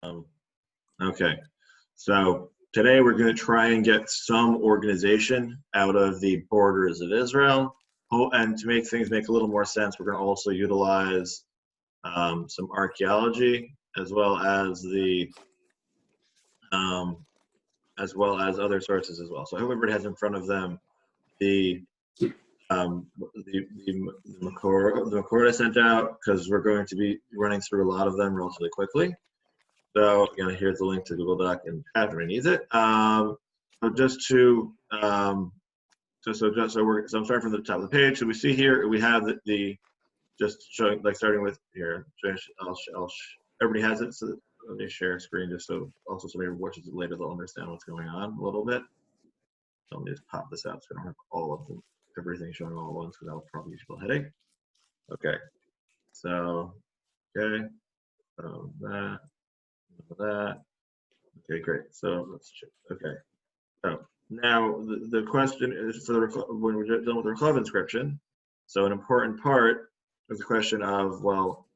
Um, okay, so today we're going to try and get some organization out of the borders of Israel. Oh, and to make things make a little more sense, we're going to also utilize some archaeology as well as other sources as well. So I hope everybody has in front of them the Makor I sent out, because we're going to be running through a lot of them relatively quickly. So again, here's the link to Google Doc and chat if anybody needs it. So I'm starting from the top of the page. So we see here we have the just showing, like, starting with here. Everybody has it. So let me share a screen just so also somebody who watches it later, they'll understand what's going on a little bit. So let me just pop this out so I don't have all of them, everything showing all at once, because that'll probably give people a headache. Okay. So okay. So that. Okay, great. So let's check. Okay. So now the question is for when we're dealing with the Rehob inscription. So an important part is the question of, well,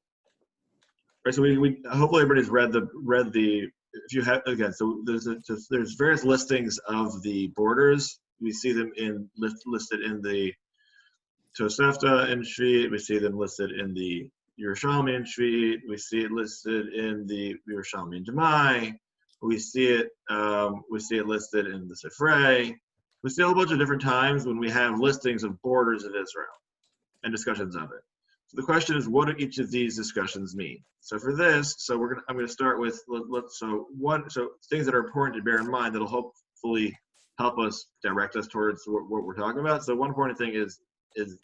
right. So we hopefully everybody's read the if you have, again. So there's various listings of the borders. We see them listed in the Tosefta and Shvi'it. We see them listed in the Yerushalmi and Shvi'it. We see it listed in the Yerushalmi and Demai. We see it listed in the Sifrei. We see a whole bunch of different times when we have listings of borders of Israel and discussions of it. So the question is, what do each of these discussions mean? So for this, I'm going to start with things that are important to bear in mind that'll hopefully help us direct us towards what we're talking about. So one important thing is the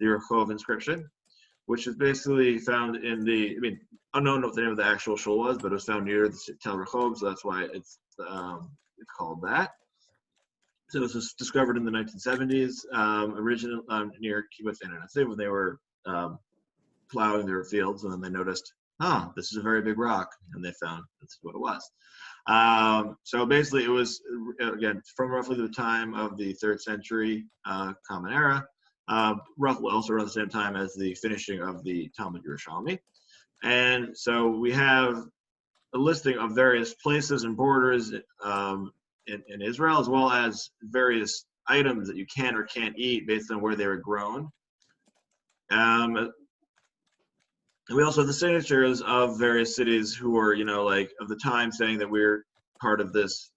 Rehob inscription, which is basically found in unknown what the name of the actual shul was, but it was found near the Tel Rehob, so that's why it's called that. So this was discovered in the 1970s, originally near Kibbutz Ein Hanasiv, when they were plowing their fields, and then they noticed, this is a very big rock, and they found that's what it was. So basically, it was, again, from roughly the time of the 3rd century Common Era, roughly also around the same time as the finishing of the Talmud Yerushalmi. And so we have a listing of various places and borders in Israel, as well as various items that you can or can't eat based on where they were grown. And we also have the signatures of various cities who were, of the time, saying that we're part of this,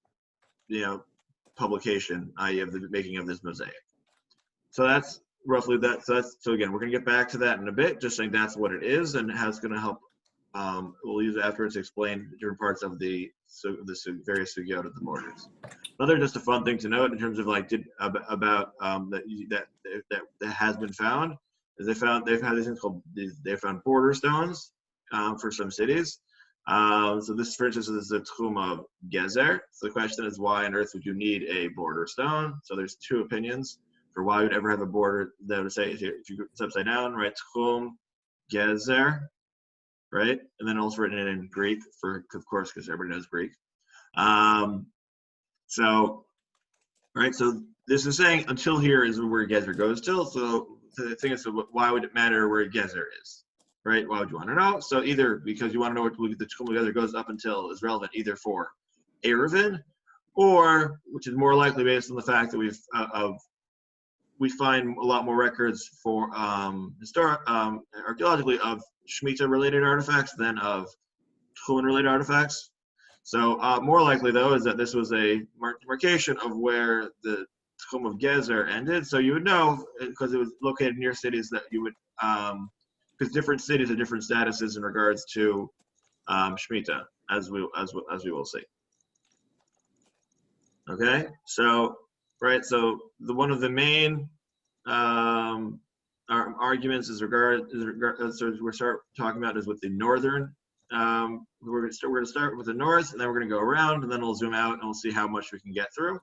publication, i.e. of the making of this mosaic. So that's roughly that. So again, we're going to get back to that in a bit, just saying that's what it is and how it's going to help. We'll use it afterwards to explain different parts of the various sugyot of the borders. Another just a fun thing to note in terms of that has been found is they've had these things called they found border stones for some cities. So this, for instance, is the Tchum of Gezer. So the question is, why on earth would you need a border stone? So there's two opinions for why you'd ever have a border that would say, if it's upside down, right, Tchum Gezer, right? And then also written in Greek, of course, because everybody knows Greek. So this is saying until here is where Gezer goes till. So the thing is, so why would it matter where Gezer is, right? Why would you want to know? So either because you want to know where the Tchum Gezer goes up until is relevant either for Eruvin, or, which is more likely based on the fact that we find a lot more records for archaeologically of Shemitah related artifacts than of Tchum related artifacts. So more likely though is that this was a demarcation of where the Tchum of Gezer ended. So you would know because it was located near cities that you would, because different cities have different statuses in regards to Shemitah, as we will see. Okay, so so one of the main arguments so we start talking about is with the northern. We're going to start with the north, and then we're going to go around, and then we'll zoom out, and we'll see how much we can get through.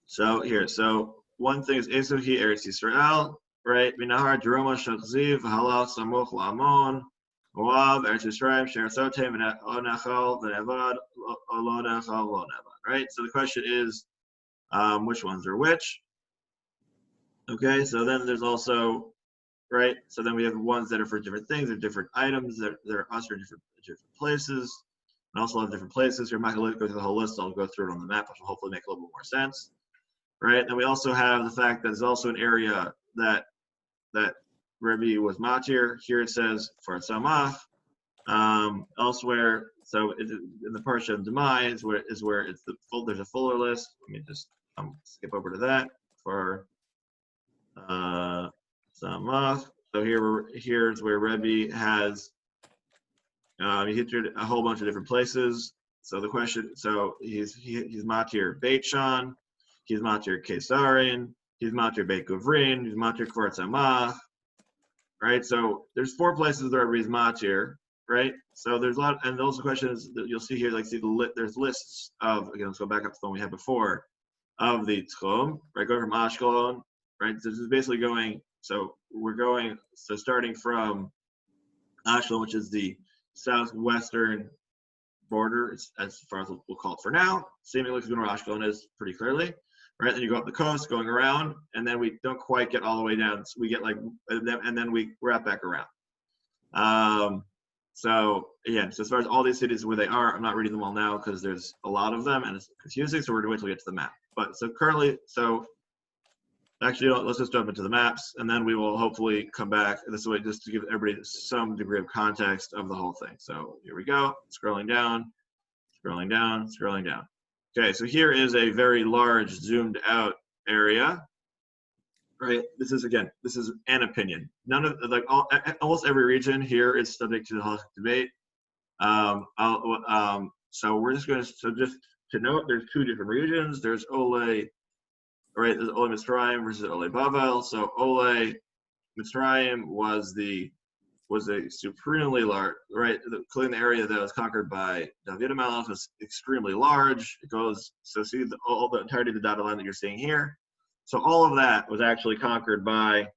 So one thing is Esuhi Eretz Yisrael, right? Minahar Jeroma Shachziv Halal Samuch Lamon Moab Eretz Yisrael Sherasotem Onachal Venevad Olonachal Lonevad. Right. So the question is, which ones are which? Okay. So then there's also right? So then we have ones that are for different things, or different items that are usher in different places, and also have different places. Here, I'm not going to go through the whole list. I'll go through it on the map, which will hopefully make a little bit more sense, right? And we also have the fact that there's also an area that Rebbe was matir. Here it says for Tzamach. Elsewhere, so in the Parashat of Demai is where it's there's a fuller list. Let me just skip over to that for Tzamach. So here's where Rebbe has he hit a whole bunch of different places. So the question, so he's matir Beit Shan, he's matir Kesarin, he's matir Beit Guvrin, he's matir Kfar Tzamach, right? So there's 4 places where Rebbe is matir, right? So there's a lot, and also questions that you'll see here, like there's lists of, again, let's go back up to the one we had before, of the Tchum, right? Going from Ashekelon, right? So this is basically going, so starting from Ashekelon, which is the southwestern border, as far as we'll call it for now, seemingly where Ashekelon is pretty clearly, right? Then you go up the coast, going around, and then we don't quite get all the way down. So we get like, and then we wrap back around. So again, so as far as all these cities where they are, I'm not reading them all now because there's a lot of them and it's confusing. So we're gonna wait till we get to the map. But so currently, so actually, let's just jump into the maps, and then we will hopefully come back this way just to give everybody some degree of context of the whole thing. So here we go, scrolling down, scrolling down, scrolling down. Okay, so here is a very large zoomed out area, right? This is an opinion. None of, like, almost every region here is subject to the halachic debate. So we're just going to, so just to note, there's 2 different regions. There's Ole, right? There's Ole Mitzrayim versus Ole Bavel. So Ole Mitzrayim was a supremely large, right? Including the area that was conquered by David Malchum was extremely large. It goes, so see all the entirety of the dotted line that you're seeing here. So all of that was actually conquered by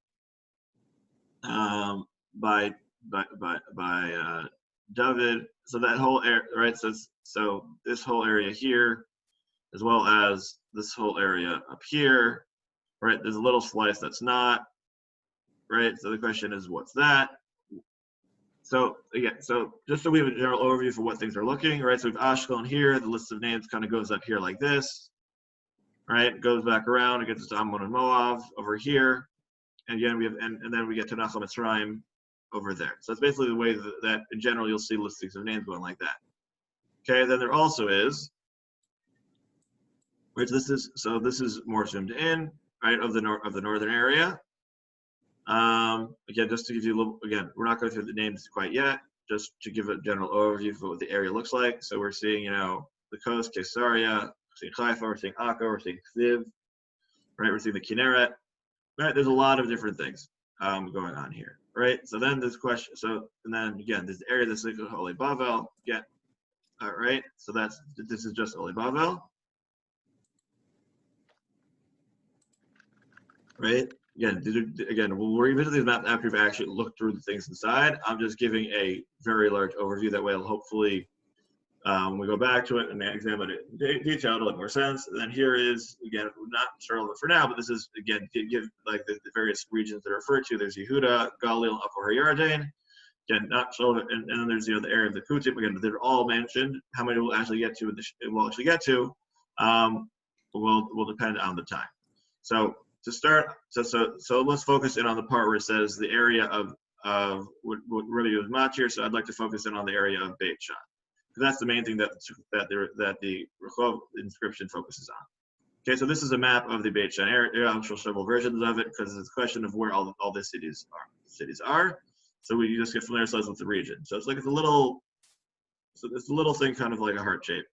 David. So that whole area, right? So this whole area here, as well as this whole area up here, right? There's a little slice that's not, right? So the question is, what's that? So again, so just so we have a general overview for what things are looking, right? So we have Ashekelon here. The list of names kind of goes up here like this, right? Goes back around. It gets to Ammon and Moab over here, and again we have, and then we get to Nachal Mitzrayim over there. So that's basically the way that in general you'll see listings of names going like that. Okay, then there also is, which this is more zoomed in, right, of the northern area. Again, just to give you a little, again, we're not going through the names quite yet, just to give a general overview for what the area looks like. So we're seeing, the coast, Caesarea, we're seeing Haifa, we're seeing Akko, we're seeing Kziv, right? We're seeing the Kinneret, right? There's a lot of different things going on here, right? So then this question, and then again, there's the area that's like Ole Bavel, again, all right? So this is just Ole Bavel, right? Again, we'll revisit these maps after we've actually looked through the things inside. I'm just giving a very large overview. That way, I'll hopefully, when we go back to it and examine it in detail, it'll make more sense. And then here is, again, not relevant for now, but this is, again, to give like the various regions that are referred to. There's Yehuda, Galil, Upper Yarden. Again, not relevant. And then there's, the area of the Kutim. Again, they're all mentioned. How many we'll actually get to, will depend on the time. So to start, so let's focus in on the part where it says the area of what really was matir. So I'd like to focus in on the area of Beit Shan, because that's the main thing that the Rehob inscription focuses on. Okay, so this is a map of the Beit Shan area. I'll show several versions of it because it's a question of where all the cities are. So we just get familiar with the region. So it's like it's a little thing, kind of like a heart shape,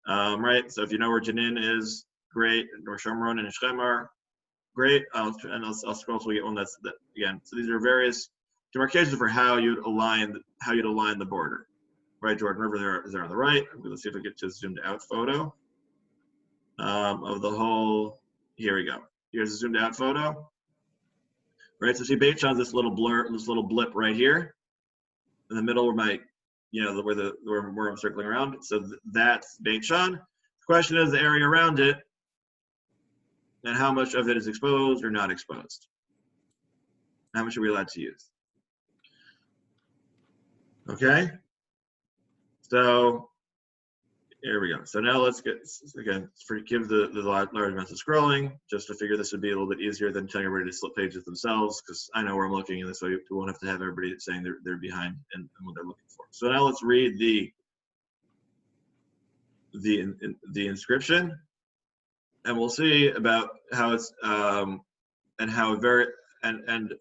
right? So if you know where Jenin is, great. Nor Shomron and Shemar, great. I'll scroll till we get one that's that again. So these are various demarcations for how you'd align the border, right? Jordan River there on the right. Let's see if we get to a zoomed out photo of the whole. Here we go. Here's a zoomed out photo. Right, so see Beit Shan, this little blip right here in the middle where my, where I'm circling around. So that's Beit Shan. The question is the area around it and how much of it is exposed or not exposed. How much are we allowed to use? Okay. So here we go. So now let's get, again, forgive the large amounts of scrolling, just to figure this would be a little bit easier than telling everybody to slip pages themselves, because I know where I'm looking, and this way we won't have to have everybody saying they're behind and what they're looking for. So now let's read the inscription, and we'll see about how it's and how very and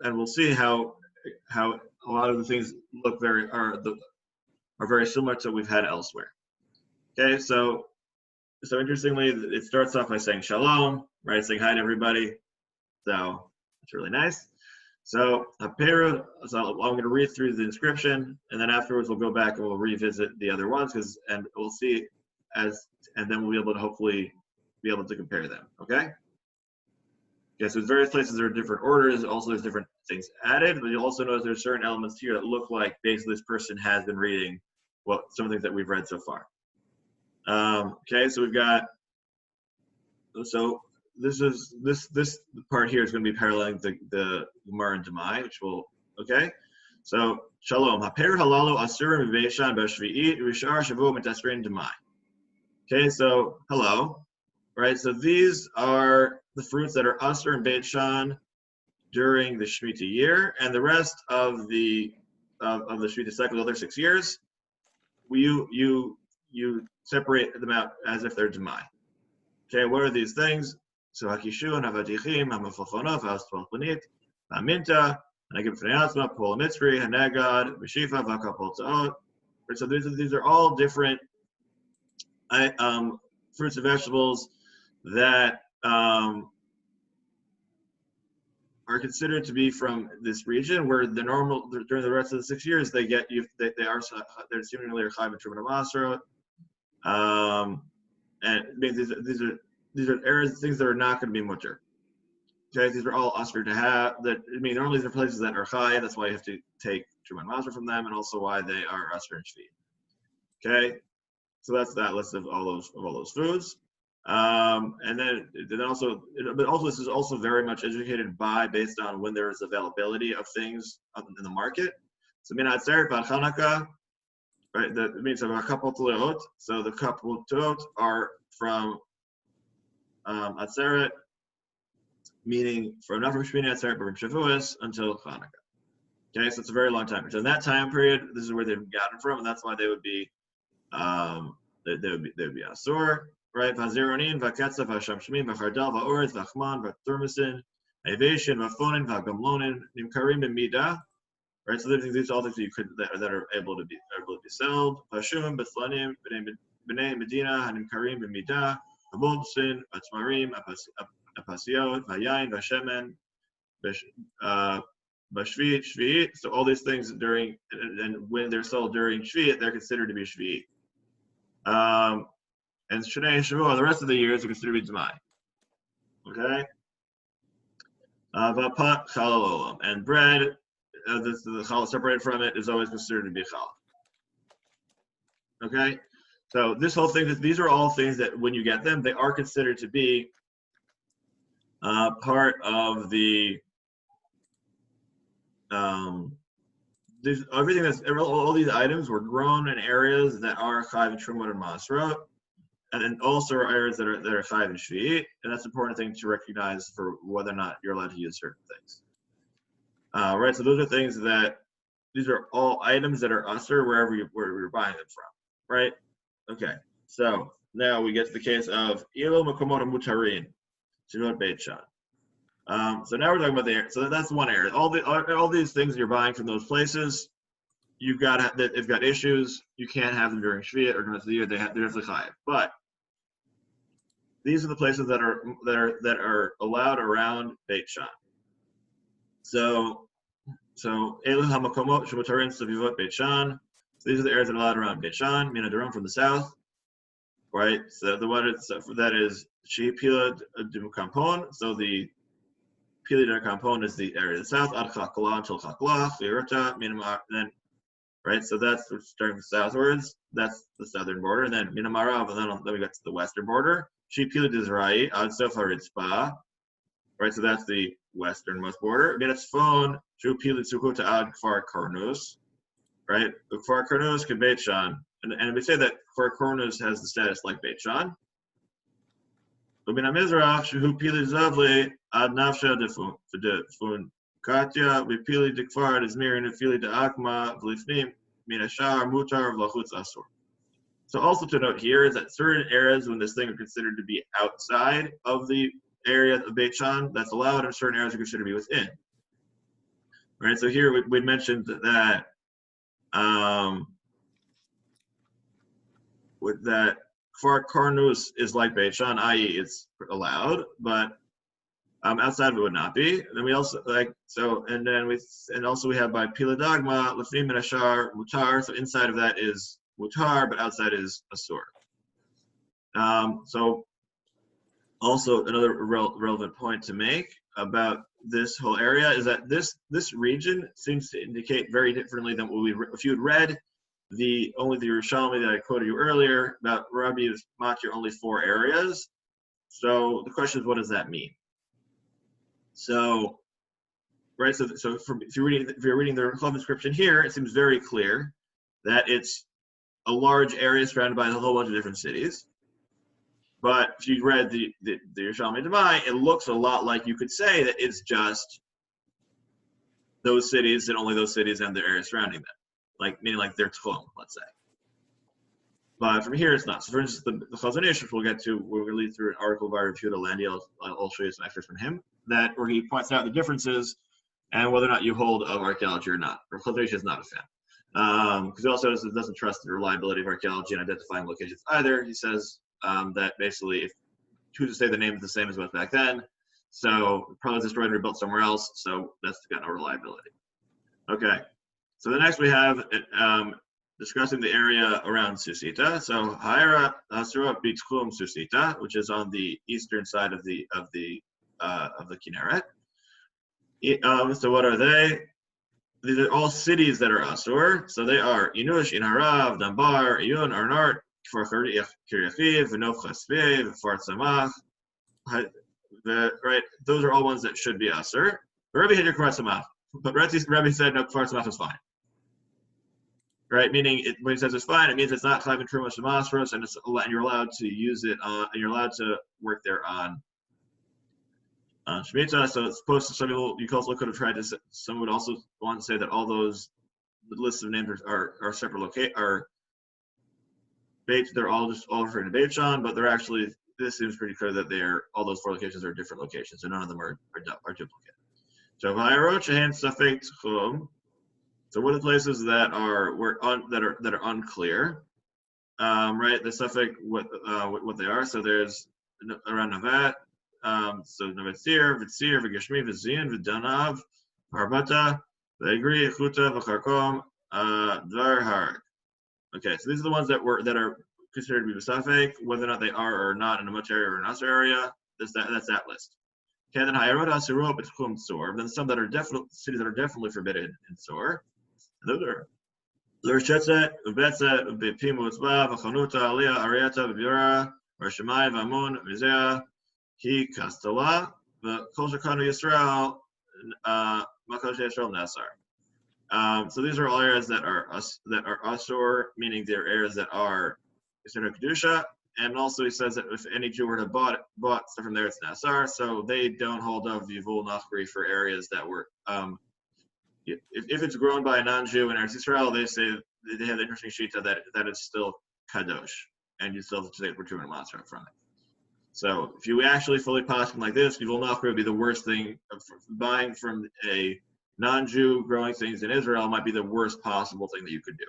we'll see how a lot of the things look are very similar to what we've had elsewhere. Okay, so interestingly, it starts off by saying shalom, right? Saying hi to everybody. So it's really nice. So I'm going to read through the inscription, and then afterwards we'll go back and we'll revisit the other ones, and we'll see and then we'll be able to hopefully be able to compare them. Okay. Okay, so various places there are different orders. Also, there's different things added, but you'll also notice there's certain elements here that look like basically this person has been reading some of the things that we've read so far. Okay, so we've got, so this part here is going to be paralleling the Gemara and Demai, which will, okay. So shalom. Haper halalu asurim v'beishan b'shvi'it v'shar shavu mitasrin Demai. Okay, so hello, right? So these are the fruits that are asur and Beit Shan during the Shemitah year, and the rest of the Shemitah cycle, the other 6 years, you separate them out as if they're Demai. Okay, what are these things? So Hakishun, Havadichim, Hamafalchonov, Hastvalpanit, Haminta, Hanagim Fneatzma, Polamitzri, Hanagad, Mishifa, Vakapol Ta'ot. So these are all different fruits and vegetables that are considered to be from this region, where during the rest of the 6 years they're seemingly a chayv and masra, and these are areas, things that are not going to be mutter. Okay, these are all usher to have. Normally these are places that are chai. That's why you have to take truma and masra from them, and also why they are usher and shvi. Okay, so that's that list of all those foods. And then also this is also very much educated based on when there is availability of things in the market. So minat seret b'al Chanukah, right? That means a couple tuleot. So the couple tuleot are from Atzeret, meaning not from Shmini Atzeret, but from Shavuos until Chanukah. Okay, so it's a very long time. So in that time period, this is where they've gotten from, and that's why they would be asur. Right, Vazironin, Vaketza, Vashamshmin, Vachardal, Vaoretz, Vachman, Vathurmasin, Avation, Vafonin, Vagamlonin, Nimkarim, and Mida. Right, so these are all things that are able to be sold. Vashum, Bethlanim, Bnei Medina, Hanimkarim, and Mida, Vamolsin, Vatzmarim, Apasiot, Vayain, Vashemen, Bashviit, Shviit. So all these things and when they're sold during Shviit, they're considered to be Shviit. And Shnei Shavuot, the rest of the years are considered to be Demai. Okay? Vapat Chalal Olam. And bread, the challah separated from it, is always considered to be challah. Okay? So this whole thing, these are all things that when you get them, they are considered to be part of the all these items were grown in areas that are chayv and trumot and masra. And then also areas that are chayv and shvi'it, and that's an important thing to recognize for whether or not you're allowed to use certain things. Right, so those are things these are all items that are usher wherever you're buying them from. Right? Okay. So now we get to the case of ilo makomot mutarin, shivot beit shan. So now we're talking about the area. So that's one area. All these things you're buying from those places, they've got issues. You can't have them during shvi'it or during the year. They're definitely chayv. But these are the places that are allowed around Beit Shan. So Elu Hamakomot Shemutarin Savivot Beit Shan. So these are the areas that are allowed around Beit Shan, Minadarim from the south, right? So the one that is Shi Pila de Kampon. So the Pila de Kampon is the area of the south. Ad Chakla until Chakla, Lirota, Minamar, then. Right, so that's starting southwards. That's the southern border, and then Minamarav, and then we got to the western border. Shipila Dizrai, Ad Sofa Ritzpa, right? So that's the westernmost border. Minatzfon shu pili tzukuta ad kfar Karnus, right? Kfar Karnus ke Beit Shan, and we say that Kfar Karnus has the status like Beit Shan. Ubina Mizrach shu pili zavli ad nafsha defun Katya v'pili dekfar izmir and v'pili de'akma v'lifnim min hashar mutar v'lachutz asur. So also to note here is that certain areas when this thing are considered to be outside of the area of Beit Shan, that's allowed, and certain areas are considered to be within. Right. So here we mentioned that with that Kfar Karnus is like Beit Shan, i.e., it's allowed, but outside of it would not be. And then we also and also we have by Pila Dagma Lefnim and Ashar Mutar. So inside of that is Mutar, but outside is Asur. So also another relevant point to make about this whole area is that this region seems to indicate very differently than what if you had read only the Yerushalmi that I quoted you earlier about Rabbi Makir only 4 areas. So the question is, what does that mean? So, right. So if you're reading the Rehob inscription here, it seems very clear that it's a large area surrounded by a whole bunch of different cities. But if you read the Yerushalmi Demai, it looks a lot like you could say that it's just those cities and only those cities and the area surrounding them, meaning like their Tchum, let's say. But from here, it's not. So for instance, the Chazon Ish, which we'll get to, we're going to lead through an article by Rav Yehuda Landy. I'll show you some extras from him, where he points out the differences and whether or not you hold of archaeology or not. Rav Chazon Ish is not a fan. Because he also doesn't trust the reliability of archaeology and identifying locations either. He says that basically, if to say the name is the same as it was back then, so probably destroyed and rebuilt somewhere else, so that's got no reliability. Okay, so the next we have discussing the area around Susita. So Ha'era Asura B'Tchum Susita, which is on the eastern side of the Kinneret. So what are they? These are all cities that are Asur. So they are Inush, Inharav, Dambar, Iyun, Arnart, Kfar Kiryachiv, V'Nov Chasvei, V'Far Tzamach. Right, those are all ones that should be Asur. Rabbi had your Kfar Tzamach, but Rabbi said no, Kfar Tzamach is fine. Right, meaning when he says it's fine, it means it's not Chayv and Truma Shemasros, and you're allowed to use it on, and you're allowed to work there on Shemitah. So it's supposed to, some people, you also could have tried to, some would also want to say that all those lists of names are separate they're all referring to Beit Shan, but they're actually, this seems pretty clear that all those 4 locations are different locations, so none of them are duplicated. So Vayarot Shehen Suffix Chum. So what are the places that are unclear? Right, the suffix what they are. So there's around Navat. So Navetzir, Vitzir, Vigashmi, Vizin, Vidanav, Harbata, Vegri, Chuta, V'Charkom, Dvar Harg. Okay, so these are the ones that are considered to be Suffix, whether or not they are or not in a Mutar or an Asur area. That's that list. Okay, then Hayarot Asirot B'Tchum Tzor. Then some that are cities that are definitely forbidden in Tzor. Those are L'Rshetzet, Ubetzet, B'Pimu Tzba, V'Chanuta, Aliyah, Arieta, V'Biura, V'Shemai, V'Amun, V'Zea, Ki Kastala, V'Kol Shekanu Yisrael, Makol Yisrael Nasar. So these are all areas that are Asur, meaning they're areas that are considered Kedusha, and also he says that if any Jew were to bought stuff from there, it's Nasar, so they don't hold of Yivul Nachri for areas that were if it's grown by a non-Jew in Eretz Yisrael, they say they have the interesting shita that it's still kadosh, and you still have to take return and matzah from it. So if you actually fully posture like this, Yivul Nachri would be the worst thing. Buying from a non-Jew growing things in Israel might be the worst possible thing that you could do.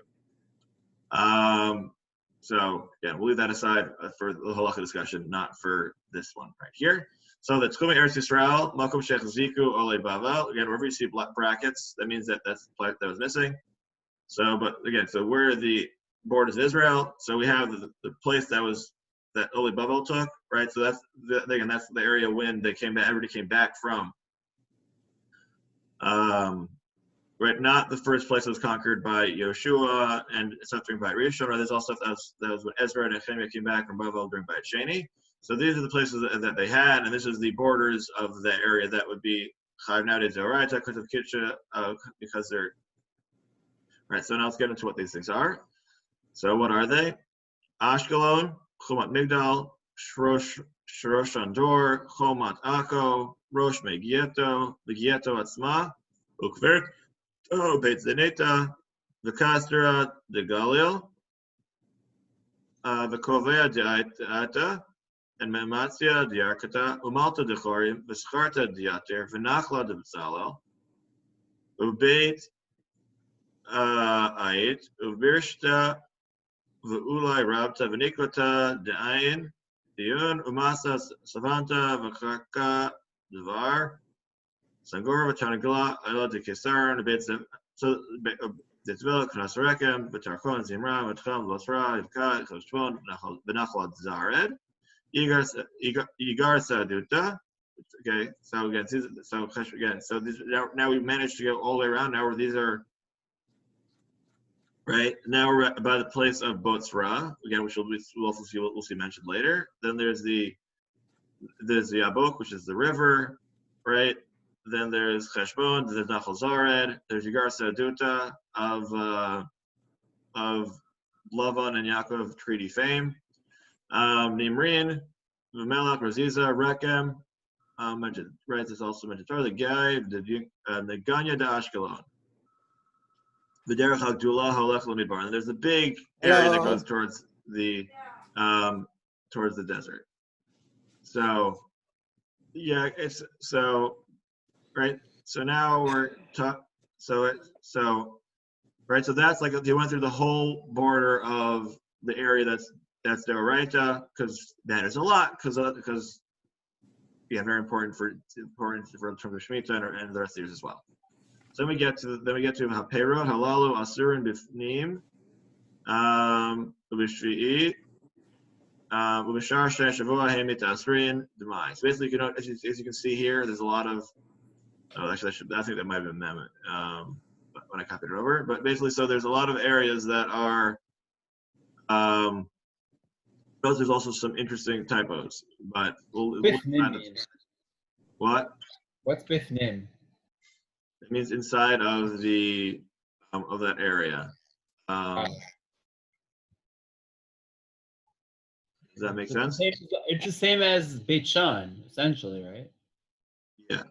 So yeah, we'll leave that aside for the halacha discussion, not for this one right here. So the Tchumei Eretz Yisrael, Malchum Shech Ziku Ole Bavel. Again, wherever you see brackets, that means that's the part that was missing. So, but again, so where the borders of Israel, so we have the place that Ole Bavel took, right? So that's the area when everybody came back from. Right, not the first place that was conquered by Yoshua and something by Rishon. Right, there's also that was when Ezra and Nehemiah came back from Bavel during Beit Sheni. So these are the places that they had, and this is the borders of the area that would be Chayav nowadays Zoraita because of Kitcha, because they're right. So now let's get into what these things are. So what are they? Ashkelon, Chomat Migdal, Shrosh Andor, Chomat Akko, Rosh Megieto, Megieto Atzma, Ukvert, Beit Zeneta, Vikastra de Galil, Vikovea de Ata, and Mematzia de Arkata, Umalta de Chorim, Vischarta de Yater, Vinachla de Bezalel, Ubeit Ait, Ubirshta, Ulai Rabta Venikota de Ayin, Dion, Umasa Savanta, Vakaka, Devar, Sangora, Chanagla, Ila de Kesar, and Bits of so Ditzvil, Knasarekem, Batarkon, Zimra, Matcham, Losra, Ivkat, Koshpon, Benachla Zared, Igar Saduta. Okay, so again, so these, now we managed to go all the way around. Now these are. Right now we're by the place of Botzra again, which we'll also see we'll see mentioned later. Then there's the Yabok, which is the river, right? Then there's Cheshbon, there's Nachal Zared, there's Yigar Saduta of Lavan and Yaakov treaty fame, Nimrin, Melach, Raziza, Rechem, mentioned right. There's also mentioned the guy, the Ganya de Ashkelon. And there's a big area that goes towards the desert. So yeah, it's so right. So now we're so right. So that's like they went through the whole border of the area that's Deoraita, because that is a lot because yeah, very important for terms of Shemitah and the rest of yours as well. So then we get to Haperot, Halalu, Asurin, Bifnim, Ubishvi'i, Ubishar, Shavua, Hamit, Asrin, Demai. So basically, as you can see here, there's a lot of. Oh, actually, I think that might have been Mehmet when I copied it over. But basically, so there's a lot of areas that are. There's also some interesting typos, but we'll what? What's Bifnim? It means inside of the of that area. Does that make sense? It's the same as Beit Shan, essentially, right? Yeah.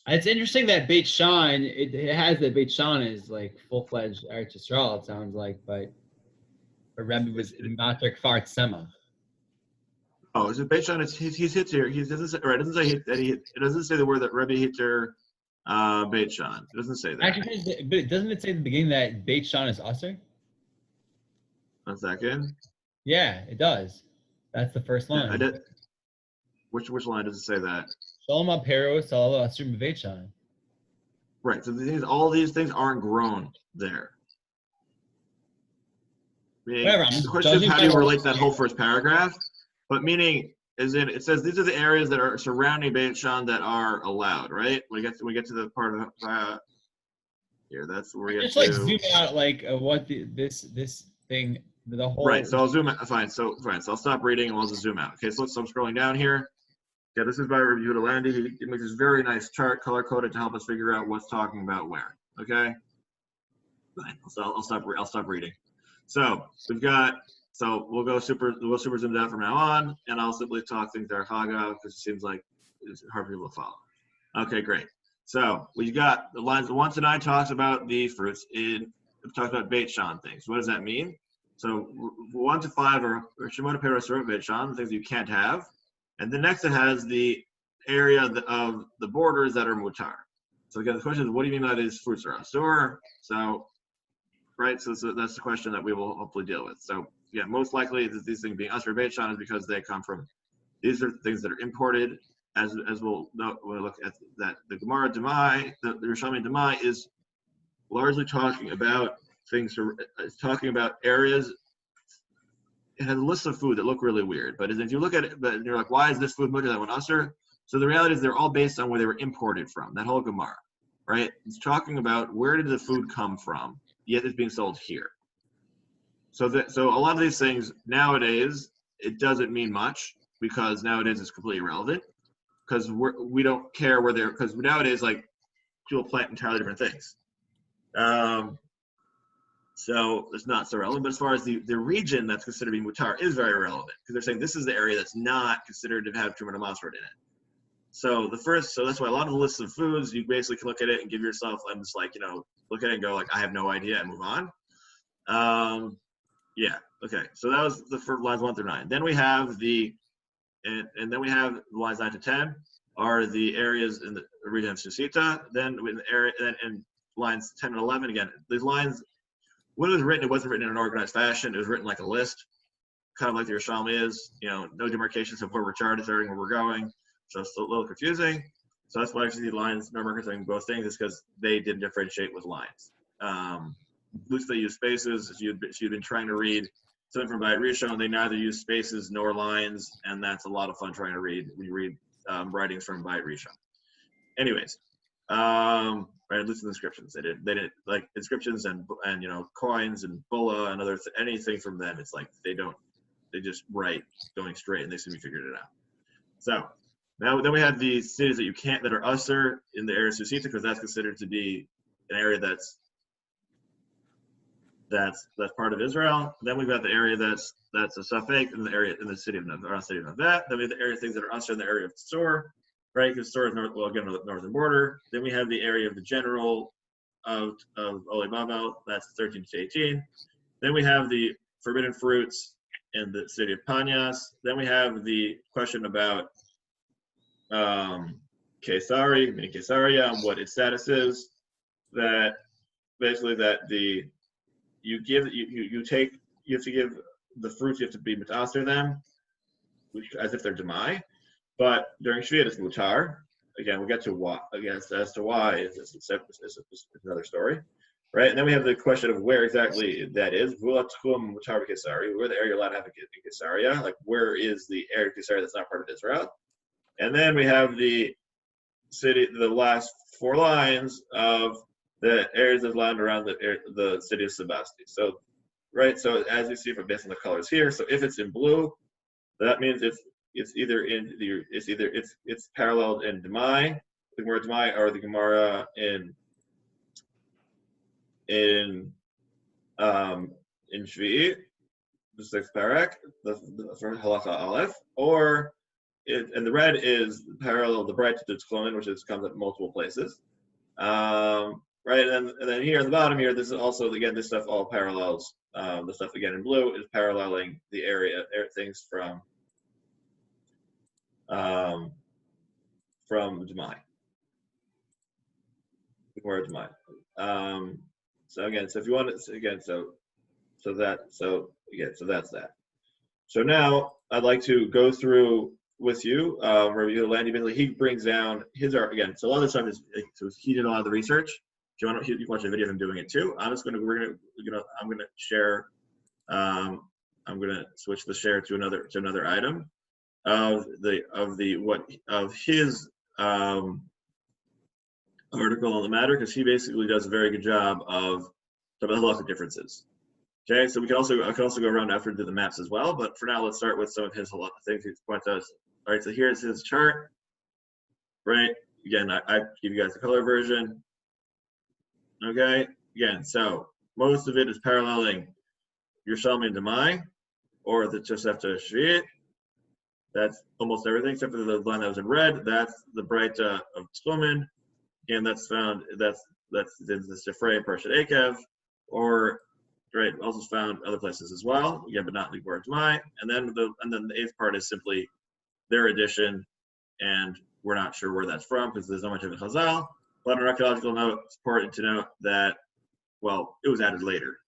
It's interesting that Beit Shan, it has that Beit Shan is like full-fledged Eretz Yisrael, it sounds like, but Rebbe was Matrix Fart Sema. Oh, is it Beit Shan? He's hit here. He doesn't say, right? It doesn't say that it doesn't say the word that Rebbe Hitter Beit Shan. It doesn't say that. Actually, but doesn't it say at the beginning that Beit Shan is Aser? 1 second. Yeah, it does. That's the first line. Yeah, I did. Which line does it say that? Shalom Apero, Salalo Aser Beit Shan. Right. So all these things aren't grown there. Whatever. The question is, how do you relate that whole first paragraph? But meaning, as in, it says these are the areas that are surrounding Beit Shan that are allowed, right? We get to the part of here. That's where we get just to. Like zoom out, like what this thing, the whole. Right. So I'll zoom out. Fine. So I'll stop reading and we'll just zoom out. Okay. So I'm scrolling down here. Yeah, this is by Review to Landy. He makes this very nice chart, color coded to help us figure out what's talking about where. Okay. Fine. I'll stop reading. So we've got. So we'll super zoomed out from now on, and I'll simply talk things that are Haga because it seems like it's hard for people to follow. Okay, great. So we got the lines 1 to 9 talks about the fruits. It talks about Beit Shan things. What does that mean? So 1 to 5 are Shemona Peros Beit Shan, things you can't have, and the next it has the area of the borders that are mutar. So again, the question is, what do you mean by these fruits are asur? So, right. So that's the question that we will hopefully deal with. So. Yeah, most likely these things being Asur Beit Shan is because they come from, these are things that are imported, as we'll note when we look at that. The Gemara Demai, the Rishonim Demai is largely talking about things, it's talking about areas, it has a list of food that look really weird, but if you look at it, but you're like, why is this food much that one Asur? So the reality is they're all based on where they were imported from, that whole Gemara, right? It's talking about where did the food come from, yet it's being sold here. So a lot of these things nowadays, it doesn't mean much because nowadays it's completely irrelevant because we don't care where they're, because nowadays like people plant entirely different things. So it's not so relevant. But as far as the region that's considered to be mutar is very relevant because they're saying this is the area that's not considered to have Truma Masrid in it. So that's why a lot of the lists of foods, you basically can look at it and give yourself, and just like, look at it and go like, I have no idea, and move on. Yeah, okay. So that was the first lines 1 through 9. Then we have and then we have lines 9 to 10 are the areas in the region of Shemitah. Then in the area, and lines 10 and 11 again. These lines, when it was written, it wasn't written in an organized fashion. It was written like a list, kind of like the Yerushalmi is. No demarcations of where we're starting, where we're going. So it's a little confusing. So that's why I see lines, no markers saying both things, is because they didn't differentiate with lines. Loosely they use spaces. If you'd been trying to read something from Bayit Rishon, they neither use spaces nor lines, and that's a lot of fun trying to read when you read writings from Bayit Rishon. Anyways, right, loosely inscriptions. They didn't like inscriptions and coins and bulla and anything from them. It's like they just write going straight, and they seem to be figured it out. So. Then we have the cities that are usher in the area of Shemitah because that's considered to be an area that's part of Israel. Then we've got the area that's a Suffix in the city of Navet. Then we have the area of things that are usher in the area of Tzor, right? Because Tzor is the northern border. Then we have the area of the general of Ole Babel. That's 13 to 18. Then we have the forbidden fruits in the city of Panyas. Then we have the question about Caesarea, meaning Caesarea, and what its status is. That basically that you have to give the fruits, you have to be mutaster them, as if they're demai. But during Shvi'at it's mutar. Again, we get to why. Again, as to why is another story, right? And then we have the question of where exactly that is. Where the area you're allowed to have a Caesarea, like where is the area of Caesarea that's not part of Israel? And then we have the last 4 lines of the areas of land around the city of Sebasti. So, right. So as you see from based on the colors here, so if it's in blue, that means it's paralleled in Demai, the Gemara Demai, or the Gemara in Shvi'i, the 6th parak, the Halacha Aleph, or. And the red is parallel, the bright to Tzlomin, which comes at multiple places. Right, and then here at the bottom here, this is also, again, this stuff all parallels. The stuff, again, in blue is paralleling the things from Demai. Where Demai. So again, so if you want to, again, so that's that. So now I'd like to go through with you, review the land. He brings down his art again. So a lot of the stuff is, so he did a lot of the research. If you want to watch a video of him doing it too. I'm gonna share. I'm gonna switch the share to another item of his article on the matter, because he basically does a very good job of talking about lots of differences. Okay, so I can also go around after and do the maps as well, but for now let's start with some of his things he points out. All right, so here's his chart. Right, again, I give you guys the color version. Okay, again, so most of it is paralleling Yerushalmi and Demai, or the Yosef to Shvi'at. That's almost everything except for the line that was in red. That's the bright of Tzlomin, and that's the Sifrei and Parashat Ekev, or right, also found other places as well. Again, but not the word Demai. And then the 8th part is simply their addition, and we're not sure where that's from because there's not much of a Chazal. But on an archaeological note, it's important to note that, well, it was added later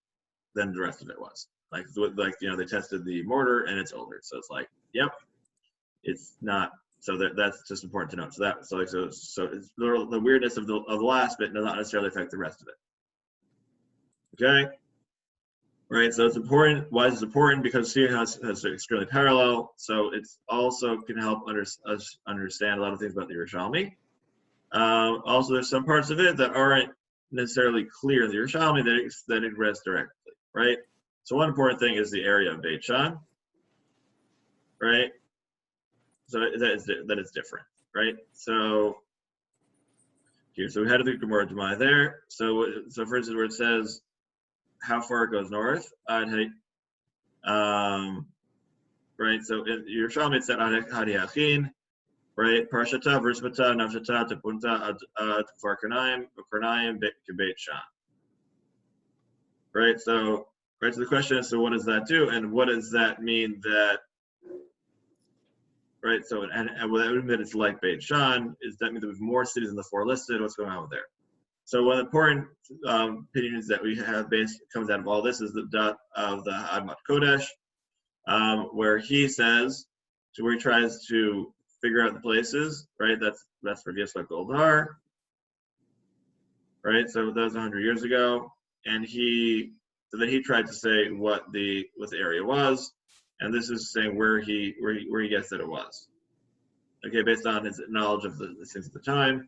than the rest of it was. Like they tested the mortar and it's older, so it's like, yep, it's not. So that's just important to note. So it's the weirdness of the last bit does not necessarily affect the rest of it. Okay. Right, so it's important. Why is it important? Because here has extremely parallel, so it's also can help us understand a lot of things about the Yerushalmi. Also, there's some parts of it that aren't necessarily clear in the Yerushalmi that it rests directly, right? So one important thing is the area of Beit Shan. right? So that it's different, right? So here, so we had the Gemara Demai there. So for instance, where it says how far it goes north, right? So in Yerushalmi it said Hadi Achin, right? Parashata, Versmata, Navshata, Tepunta, Kfar Karnaim, Karnaim, Beit Shan. Right. So the question is, so what does that do, and what does that mean that? Right. So and what that would mean it's like Beit Shan is that means that we have more cities than the 4 listed. What's going on with there? So one of the important opinions that we have comes out of all this is the dot of the Admat Kodesh, where he says, so where he tries to figure out the places, right? That's for Yosef Goldar, right? So that was 100 years ago, and then he tried to say what the area was, and this is saying where he gets that it was. Okay, based on his knowledge of the things at the time.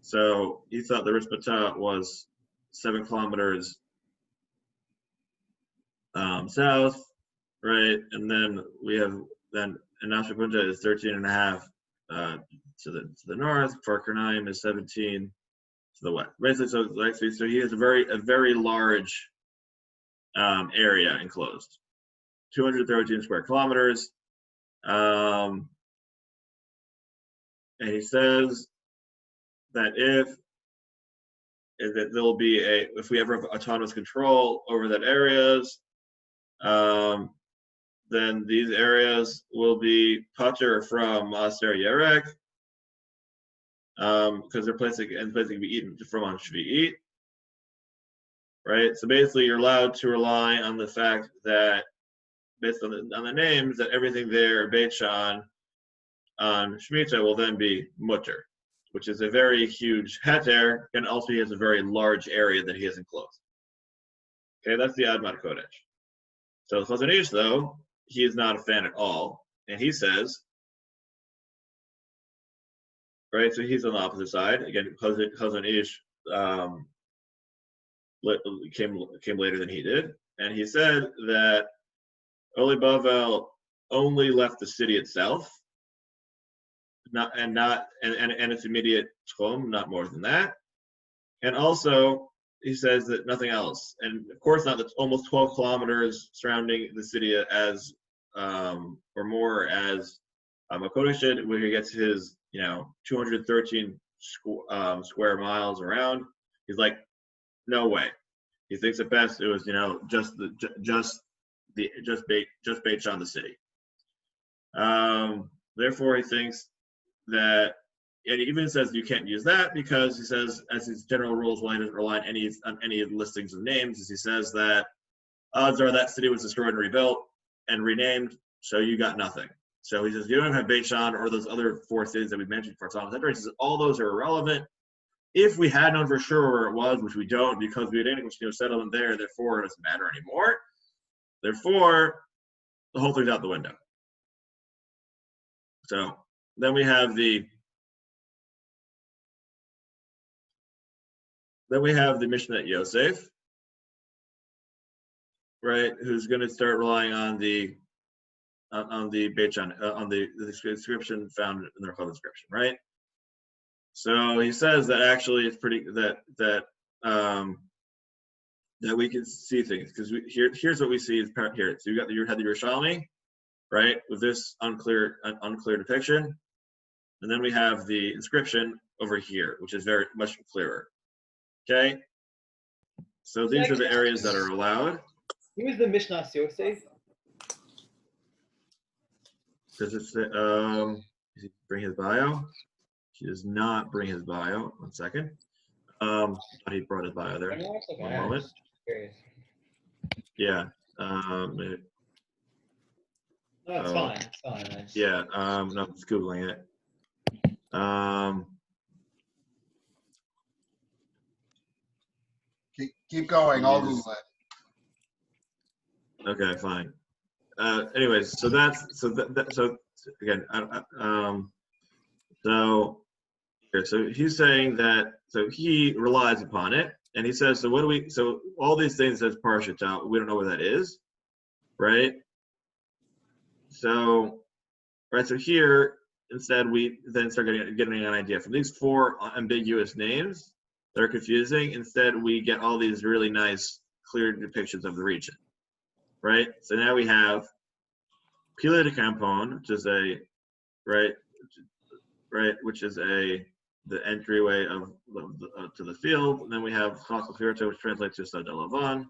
So he thought the Rispata was 7 kilometers south, right? And then we have and Ashekelon is 13.5 to the north. Karnaim is 17 to the west. Basically, so he has a very large area enclosed, 213 square kilometers, and he says that there'll be if we ever have autonomous control over that areas, then these areas will be pater from Aser Yerek, because they're places can be eaten from on Shvi'it, right? So basically, you're allowed to rely on the fact that, based on the names, that everything there, Beit Shan, on Shemitah will then be mutter, which is a very huge heter, and also he has a very large area that he has enclosed. Okay, that's the Admat Kodesh. So the Chazon Ish, though, he is not a fan at all, and he says, right, so he's on the opposite side. Again, Chazon Ish came later than he did, and he said that Oli Bavel only left the city itself, and its immediate tchum, not more than that. And also, he says that nothing else, and of course not the almost 12 kilometers surrounding the city as or more as Makodesh did, where he gets his 213 square miles around. He's like, no way. He thinks at best it was just Beit Shan the city. Therefore, he thinks that, and he even says you can't use that because he says, as his general rules, why he doesn't rely on any of the listings of names, is he says that odds are that city was destroyed and rebuilt and renamed, so you got nothing. So he says you don't have Beit Shan or those other 4 cities that we mentioned for Thomas. He says all those are irrelevant. If we had known for sure where it was, which we don't, because we had any settlement there, therefore it doesn't matter anymore. Therefore, the whole thing's out the window. So then we have the Mishnah at Yosef, right? Who's going to start relying on the Beit Shan, on the inscription found in the Rehob inscription, right? So he says that actually it's pretty that we can see things, because here's what we see is here. So you had the Yerushalmi, right, with this unclear depiction, and then we have the inscription over here, which is very much clearer. Okay, so these are the areas that are allowed. Who is the Mishnah Yosef? Does it say, does he bring his bio? He does not bring his bio. 1 second. But he brought his bio there. One moment. Yeah. No, it's fine. It's fine. Yeah. No, I'm just Googling it. Keep going. I'll Google it. Okay, fine. Anyways, so again, so he's saying that, so he relies upon it, and he says, so all these things says Parashat, we don't know what that is, right? So right? So here, instead, we then start getting an idea from these four ambiguous names that are confusing. Instead, we get all these really nice, clear depictions of the region, right? So now we have Pila de Campon, which is a which is the entryway to the field. And then we have Chasal Firta, which translates to Sad Lavan,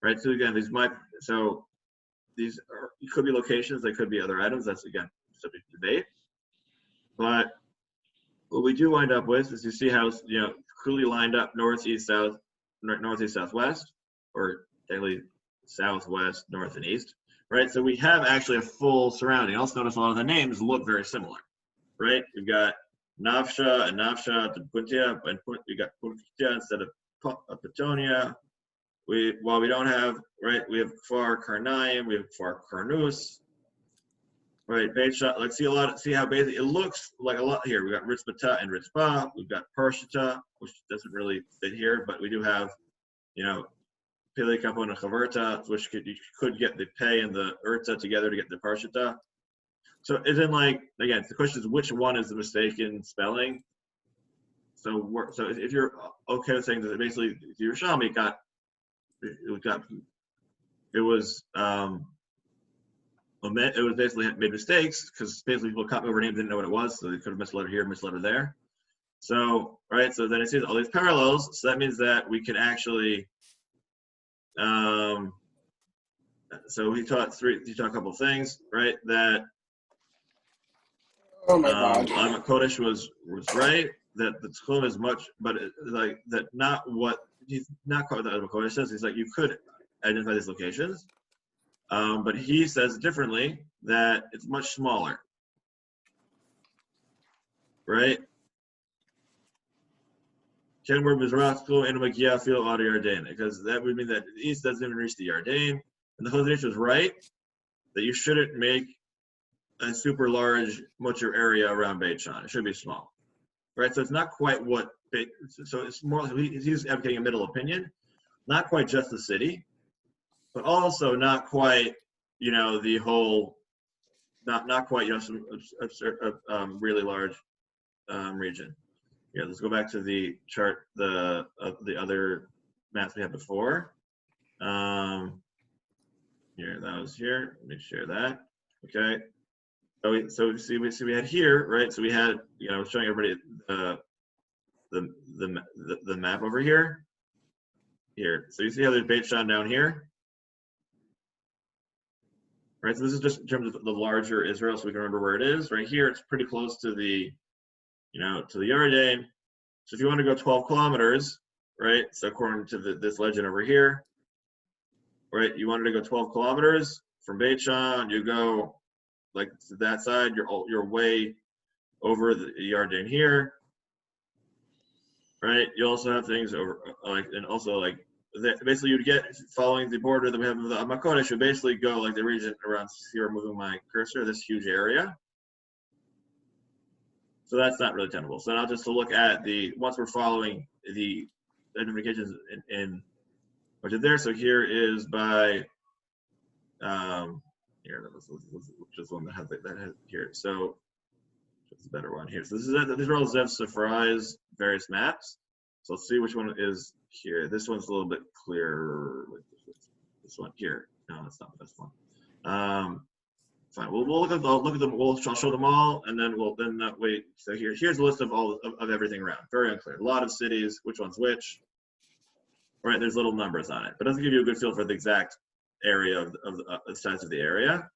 right? So again, these could be locations, they could be other items. That's again subject to debate. But what we do wind up with is you see how clearly lined up northeast, southwest, or technically southwest, north, and east, right? So we have actually a full surrounding. Also notice a lot of the names look very similar, right? We've got Navsha and Navsha to Puntia, and we got Puntia instead of Patonia. While we don't have, right, we have Kfar Karnaim, we have Kfar Karnus, right? Beit Shah, like see how basically it looks like a lot here. We got Ritzpata and Ritzpah, we've got Parshata, which doesn't really fit here, but we do have, Pele Kapon and Chavarta, which you could get the Pei and the Urta together to get the Parshata. So isn't like, again, the question is which one is the mistaken spelling? So if you're okay with saying that basically the Yerushalmi it was basically made mistakes because basically people copy over names, didn't know what it was, so they could have missed a letter here, missed a letter there. So right, so then it sees all these parallels. So that means that we can actually so he taught a couple of things, right? That oh my God, Lama Kodesh was right, that the Tchum is much, but like that not what he's not quite what the Kodesh says. He's like you could identify these locations, but he says differently that it's much smaller, right? Because that would mean that the east doesn't even reach the Yarden. And the Chazon was right that you shouldn't make a super large mutter area around Beit Shan. It should be small, right? So it's not quite so it's more, he's advocating a middle opinion, not quite just the city, but also not quite, the whole, not quite, some really large region. Yeah, let's go back to the chart, the other maps we had before. Here, that was here. Let me share that. Okay. So we had here, right? So we had, showing everybody the map over here. Here. So you see how there's Beit Shan down here? Right. So this is just in terms of the larger Israel, so we can remember where it is. Right here, it's pretty close to the, to the Yarden. So if you want to go 12 kilometers, right? So according to this legend over here, right? You wanted to go 12 kilometers from Beit Shan. You go like to that side. You're way over the Yarden here, right? You also have things over basically you'd get following the border that we have of the Makodesh. You basically go like the region around here. Moving my cursor, this huge area. So that's not really tenable. So now just to look at once we're following the identifications in which is there. So here is by, here, which is one that has here. So it's a better one here. So these are all Yosef Frye's various maps. So let's see which one is here. This one's a little bit clearer. This one here. No, that's not the best one. Fine. We'll look at them. I'll show them all, and then wait. So here's a list of all of everything around. Very unclear. A lot of cities. Which one's which? Right. There's little numbers on it, but it doesn't give you a good feel for the exact area of the size of the area.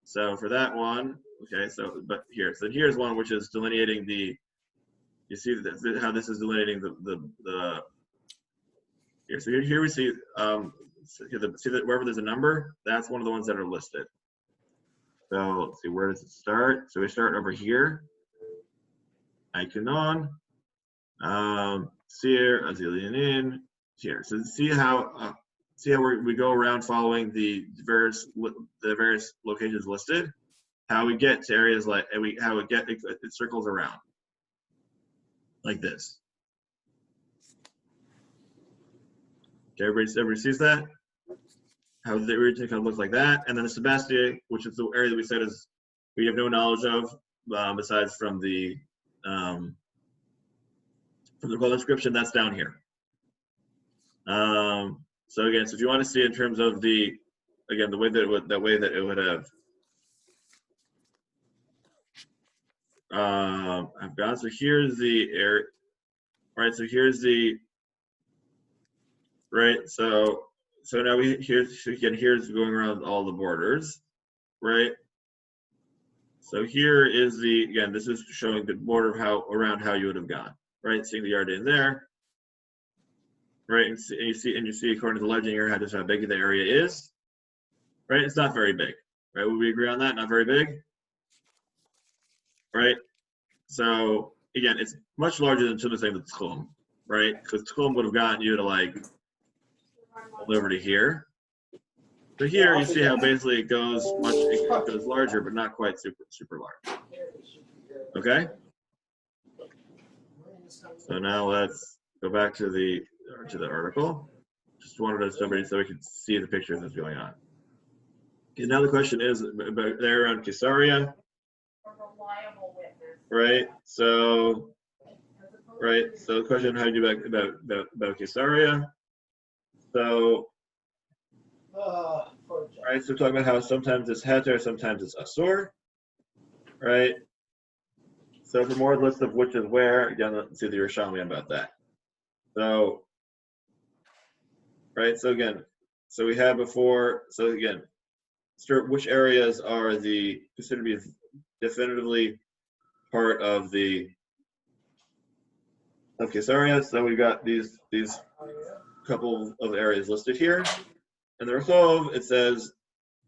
So for that one, okay. But here's one which is delineating the. You see how this is delineating the. Here. So here we see. See that wherever there's a number, that's one of the ones that are listed. So let's see, where does it start? So we start over here. Ikonon, Seir, Azilionin, here. So see how we go around following the various locations listed. How we get to areas like it circles around like this. Okay, everybody sees that? How the region kind of looks like that, and then the Sebastia, which is the area that we said is we have no knowledge of, besides from the code inscription that's down here. So again, so if you want to see in terms of the way that it would have I've got, so here's the air, right? So here's the, right? So now here's going around all the borders, right? So here is this is showing the border of around how you would have gone, right? Seeing the yard in there, right? And you see according to the legend here, how big the area is, right? It's not very big, right? Would we agree on that? Not very big, right? So again, it's much larger than Shimon saying the Tchum, right? Because Tchum would have gotten you to like over to here. So here you see how basically it goes larger, but not quite super large. Okay. So now let's go back to the article. Just wanted somebody so we could see the pictures that's going on. Okay, now the question is about there around Caesarea. Right. So the question, how do you do about Caesarea? So right, so we're talking about how sometimes it's heter, sometimes it's asur, right? So for more list of which is where, again, let's see the Yerushalmi about that. So, right, so again, so we had before, so again, which areas are considered to be definitively part of Caesarea? So we got these couple of areas listed here. And the Rehob, it says,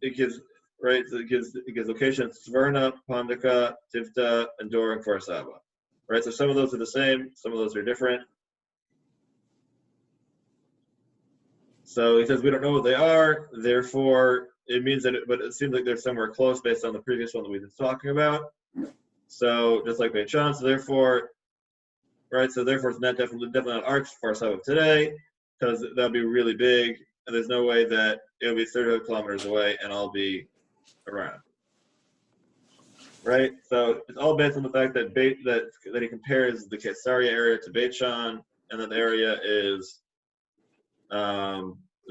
it gives locations: Svarna, Pandaka, Tivta, and Dor, and Kfar Saba. Right, so some of those are the same, some of those are different. So he says we don't know what they are, therefore it means that, but it seems like they're somewhere close based on the previous one that we've been talking about. So just like Beit Shan, so therefore it's not definitely not Kfar Saba today, because that'll be really big. And there's no way that it'll be 30 kilometers away and I'll be around. Right? So it's all based on the fact that he compares the Caesarea area to Beit Shan, and that the area is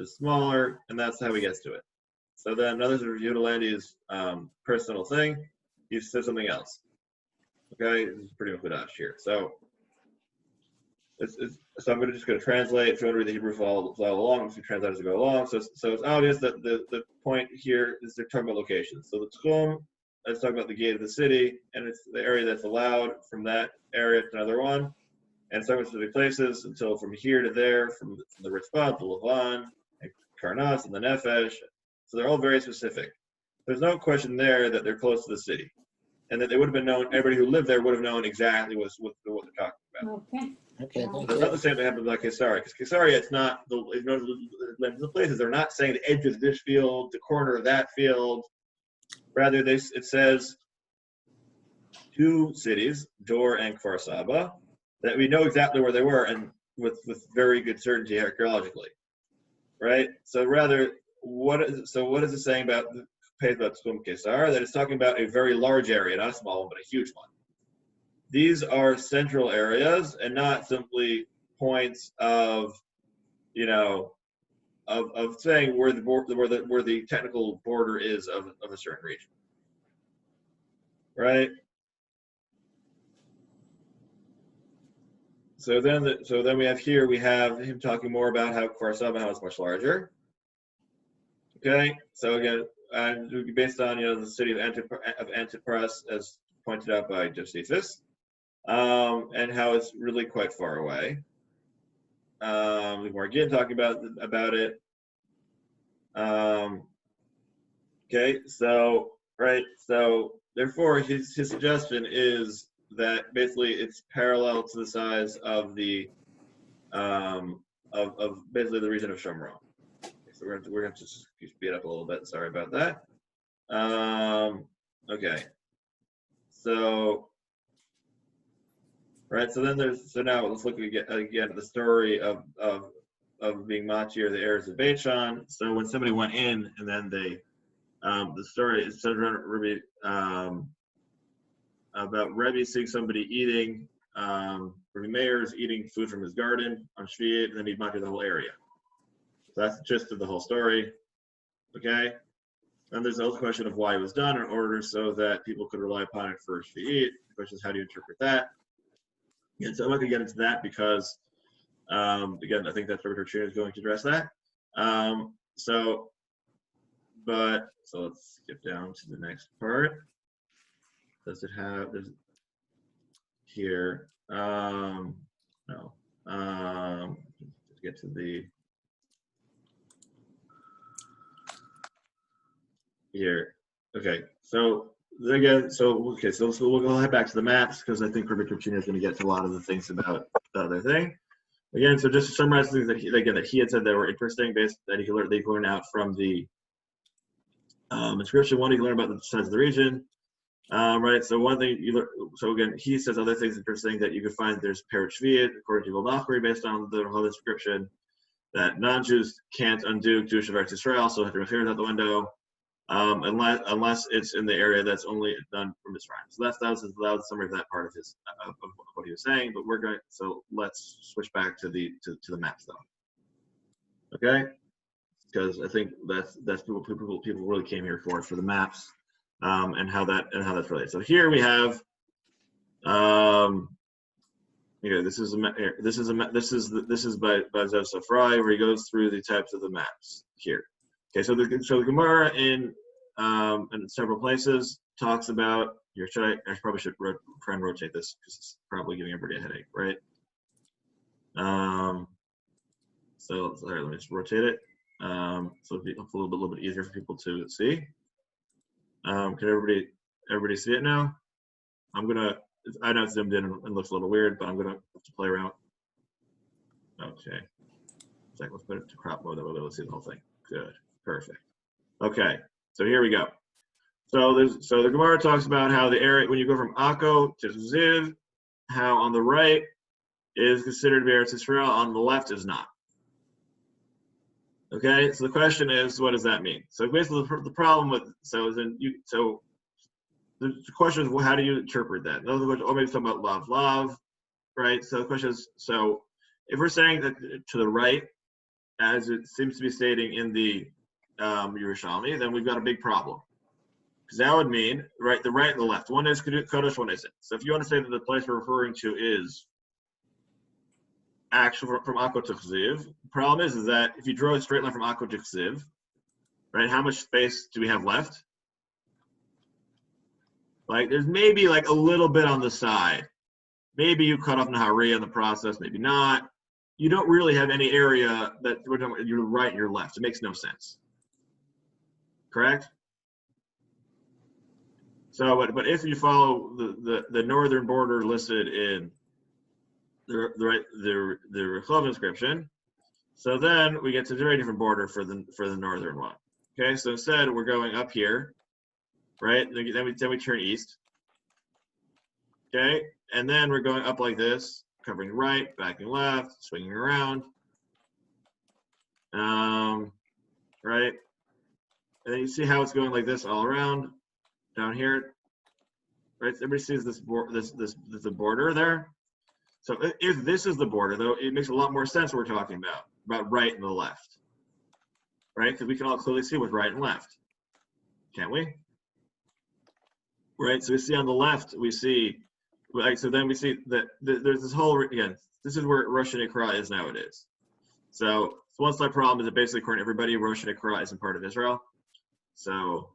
smaller, and that's how he gets to it. So then another sort of Yudalandi's personal thing, he says something else. Okay, this is pretty much here. So so I'm just going to translate. If you want to read the Hebrew, follow along. I'm just going to translate as we go along. So it's obvious that the point here is they're talking about locations. So the Tchum, let's talk about the gate of the city, and it's the area that's allowed from that area to another one. And it's talking about specific places until from here to there, from the Ritzpah, the Lavan, and Karnas, and the Nefesh. So they're all very specific. There's no question there that they're close to the city, and that they would have been known. Everybody who lived there would have known exactly what they're talking about. Okay. So that's not the same that happens like Caesarea, because Caesarea, it's not the places. They're not saying the edge of this field, the corner of that field. Rather, it says two cities, Dor and Kfar Saba, that we know exactly where they were, and with very good certainty archaeologically, right? So rather, what is it saying about the page about Tchum Caesar? That it's talking about a very large area, not a small one, but a huge one. These are central areas and not simply points of saying where the technical border is of a certain region, right? So then we have him talking more about how Kfar Saba, how it's much larger. Okay, so again, and based on the city of Antipras, as pointed out by Josephus. And how it's really quite far away. We're again talking about it. Okay, so therefore his suggestion is that basically it's parallel to the size of the of basically the region of Shomron. So we're going to just speed up a little bit. Sorry about that. Okay, so. Right, so now let's look again at the story of being Machir, the heirs of Beit Shan. So when somebody went in and then they The story is centered around Rebbe, about Rebbe seeing somebody eating, Rebbe Meir's eating food from his garden on Shvi'it, and then he'd mocking the whole area. So that's the gist of the whole story. Okay? Then there's also the question of why it was done in order so that people could rely upon it for Shvi'it. The question is, how do you interpret that? And so I'm not going to get into that because, again, I think that's where Retrieval is going to address that. So let's skip down to the next part. Does it have, there's here, no, let's get to the, here, okay, so again, so we'll head back to the maps because I think Retrieval is going to get to a lot of the things about the other thing. Again, so just to summarize things that he had said that were interesting, based that he could learn out from the inscription. One, you can learn about the size of the region, right? So one thing you learn. So again, he says other things interesting that you could find. There's Parashat Shvi'it according to Malchum, based on the whole inscription, that non-Jews can't undo Jewish of Eretz Israel, so have to refer out the window, unless it's in the area that's only done from Mitzrayim. So that was the summary of that part of his of what he was saying. But we're going. So let's switch back to the maps though. Okay. Because I think that's people really came here for the maps, and how that's related. So here we have, this is by Byzo Frye, where he goes through the types of the maps here. Okay, so the Gemara in several places talks about here. I probably should try and rotate this because it's probably giving everybody a headache, right? So let me just rotate it. So it'll be a little bit easier for people to see. Can everybody see it now? I know it's zoomed in and looks a little weird, but I'm gonna have to play around. Okay. So let's put it to crop mode, that we'll be able to see the whole thing. Good. Perfect. Okay. So here we go. So the Gemara talks about how the area, when you go from Akko to Ziv, how on the right is considered to be Eretz Israel, on the left is not. Okay, so the question is, what does that mean? So basically, the problem with the question is, well, how do you interpret that? In other words, or maybe talking about lav, right? So the question is, so if we're saying that to the right, as it seems to be stating in the Yerushalmi, then we've got a big problem, because that would mean the right and the left. One is Kodesh, one isn't. So if you want to say that the place we're referring to is actually from Akko to Chziv. The problem is that if you draw a straight line from Akko to Chziv, right, how much space do we have left? Like, there's maybe like a little bit on the side. Maybe you cut off Nahariya in the process, maybe not. You don't really have any area that we're talking about, your right and your left. It makes no sense. Correct? So, but if you follow the northern border listed in the Rehob inscription, so then we get to a very different border for the northern one. Okay, so instead we're going up here, right? Then we turn east. Okay, and then we're going up like this, covering right, backing left, swinging around. Right, and then you see how it's going like this all around down here. Right, everybody sees this the border there. So if this is the border, though, it makes a lot more sense what we're talking about right and the left, right? Because we can all clearly see what's right and left, can't we? Right, so we see on the left, we see, like, so then we see that there's this whole, again, this is where Rosh Hashanah is nowadays. So one slight problem is that basically, according to everybody, Rosh Hashanah isn't part of Israel. So,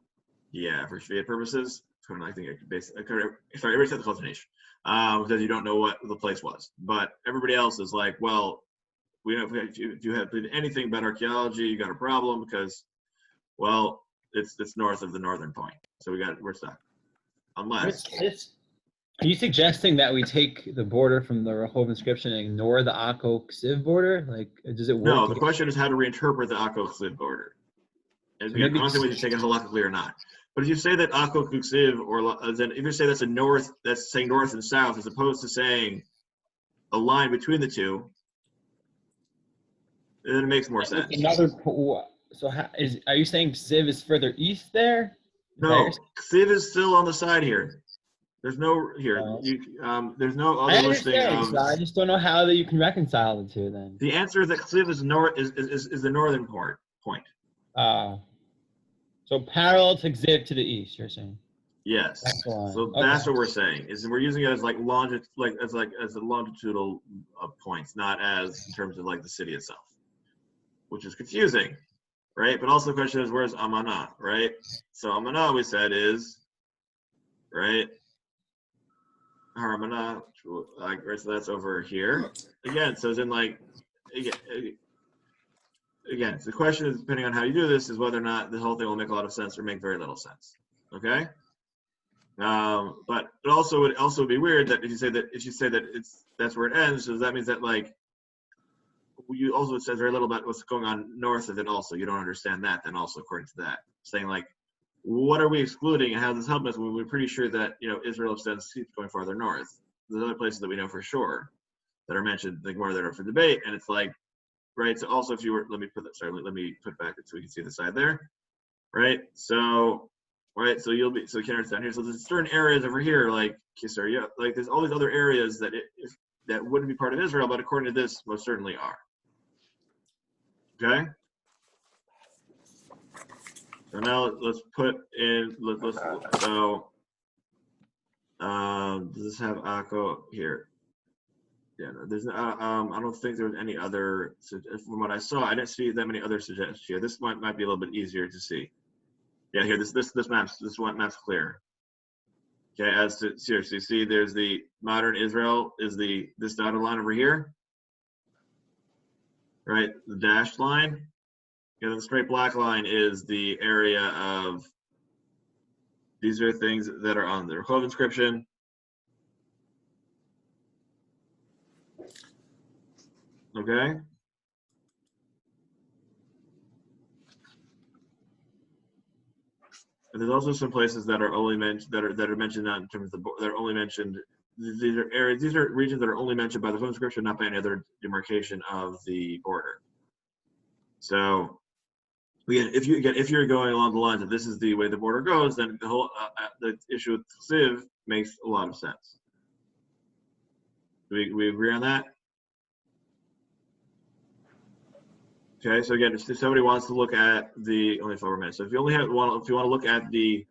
yeah, for Shvi'it purposes, I think it could basically, sorry, everybody said the Chazon Ish, because you don't know what the place was. But everybody else is like, well, if you have anything about archaeology, you got a problem because, well, it's north of the northern point. So we're stuck. Unless. Are you suggesting that we take the border from the Rehob inscription and ignore the Akko Ksiv border? Like, does it work? No, the question is how to reinterpret the Akko Ksiv border. And so again, I don't think we should take it halakhically or not. But if you say that Akko Ksiv, or then if you say that's that's saying north and south, as opposed to saying a line between the two, then it makes more sense. So are you saying Ziv is further east there? No, Ksiv is still on the side here. There's no here. There's no I other listing understand. of. So I just don't know how that you can reconcile the two then. The answer is that Ksiv is the northern point. So parallel to Ziv to the east, you're saying. Yes. Excellent. So that's what we're saying. Is we're using it as like as the longitudinal points, not as in terms of like the city itself, which is confusing, right? But also the question is, where's Amanah, right? So Amanah, we said, is right. Haramanah, like right, so that's over here. Again, so it's in like again, so the question is, depending on how you do this, is whether or not the whole thing will make a lot of sense or make very little sense. Okay. But it also would be weird that if you say that that's where it ends, so that means that like you also, it says very little about what's going on north of it. Also, you don't understand that. Then also according to that, saying like, what are we excluding and how does this help us when we're pretty sure that Israel extends keeps going farther north. There's other places that we know for sure that are mentioned, like more that are for debate, and it's like, right. So also, if you were, let me put back so we can see the side there, right? So. Right, so you can understand here. So there's certain areas over here, like Kisar, like there's all these other areas that that wouldn't be part of Israel, but according to this, most certainly are. Okay. So now let's put in. So does this have Akko here? Yeah, no, there's. I don't think there was any other. From what I saw, I didn't see that many other suggestions here. This might be a little bit easier to see. Yeah, here this map's clear. Okay, as to seriously, see there's the modern Israel is this dotted line over here, right? The dashed line, and the straight black line is the area of. These are things that are on the Rehob inscription. Okay. And there's also some places that are only mentioned that are mentioned not in terms of that are only mentioned. These are areas. These are regions that are only mentioned by the Rehob inscription, not by any other demarcation of the border. So, again, if you're going along the lines of this is the way the border goes, then the whole the issue with Siv makes a lot of sense. We agree on that? Okay, so again, if somebody wants to look at the only 4 minutes. So if you want to look at the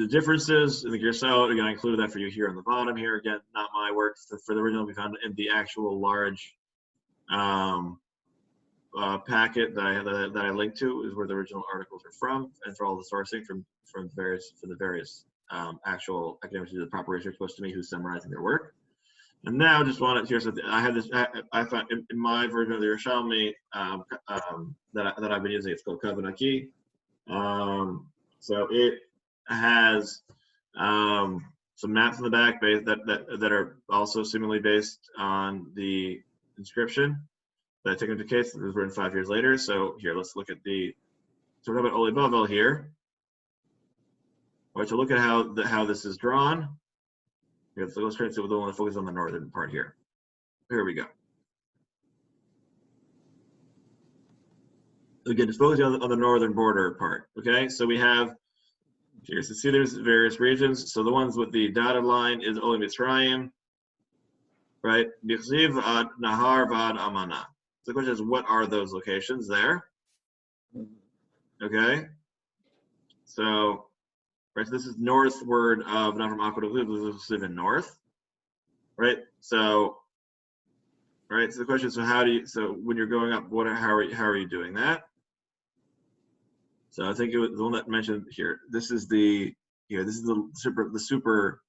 differences in the Gersot, again, I included that for you here on the bottom here. Again, not my work. For the original, we found in the actual large packet that I linked to is where the original articles are from, and for all the sourcing from the various actual academics who do the proper research supposed to me who's summarizing their work. And now, just wanted here. So I had this. I found in my version of the Yerushalmi that I've been using. It's called Kavanaki. So it has some maps in the back that are also seemingly based on the inscription that I took into case. It was written 5 years later. So here, let's look at the. So we're talking about Ole Bavel here. All right. So look at how this is drawn. Let's go straight to the one that focuses on the northern part here. Here we go. Again, just focusing on the northern border part. Okay, so we have here. So see, there's various regions. So the ones with the dotted line is Ole Mitzrayim, right? Bichziv ad Nahar vad Amana. So the question is, what are those locations there? Okay, so. Right, so this is northward of not from Akko to live in north, right? So, right. So the question is, so when you're going up, how are you doing that? So I think it was the one that mentioned here. This is the super